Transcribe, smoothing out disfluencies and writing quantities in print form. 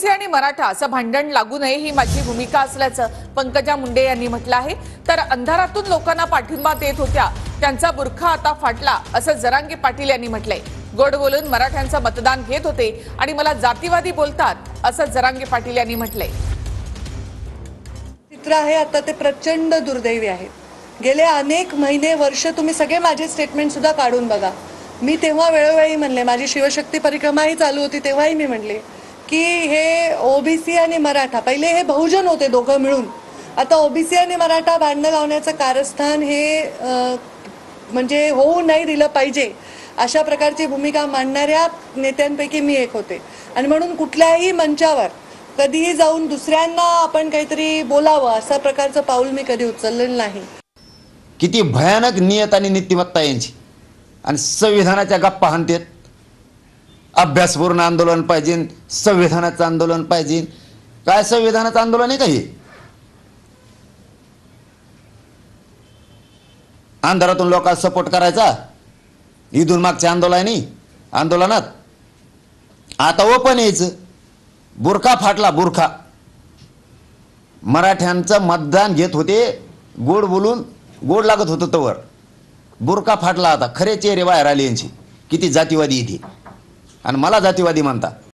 OBC आणि मराठा असं भांडण लागू नये ही माझी भूमिका असल्याचं पंकजा मुंडे यांनी म्हटलं आहे। तर अंधारातून लोकांना पाठिंबा देत होत्या त्यांचा बुरखा आता फाटला असं जरांगे पाटील यांनी म्हटलंय। गोड बोलून मराठ्यांचं मतदान घेत होते आणि मला जातीवादी बोलतात असं जरांगे पाटील यांनी म्हटलंय। चित्र आहे आता ते प्रचंड दुर्दैवी आहे। गेले अनेक महिने वर्ष तुम्ही सगळे माझे स्टेटमेंट सुद्धा काढून बघा। मी तेव्हा वेळोवेळी म्हणले, माझी शिवशक्ती परिक्रमाही चालू होती तेव्हाही मी म्हणले की हे ओबीसी आणि मराठा, पहिले हे बहुजन होते दोघं मिळून, आता ओबीसी आणि मराठा भांडणं लावण्याचं कारस्थान हे म्हणजे होऊ नाही दिलं पाहिजे अशा प्रकारची भूमिका मांडणाऱ्या नेत्यांपैकी मी एक होते। आणि म्हणून कुठल्याही मंचावर कधीही जाऊन दुसऱ्यांना आपण काहीतरी बोलावं अशा प्रकारचं पाऊल मी कधी उचललेलं नाही। किती भयानक नियत आणि नीतिमत्ता यांची, आणि संविधानाच्या गप्पा हाणतेत। अभ्यासपूर्ण आंदोलन पाहिजे, संविधानाचं आंदोलन पाहिजे। काय संविधानाचं आंदोलन आहे का हे? अंधारातून लोकांना सपोर्ट करायचा इथून मागच्या आंदोलनात आता ओपन यायचं। बुरखा फाटला, बुरखा। मराठ्यांचं मतदान घेत होते गोड बोलून, गोड लागत होतं तवर बुरखा फाटला। आता खरे चेहरे बाहेर आले यांची, किती जातीवादी इथे, आणि मला जातीवादी म्हणता।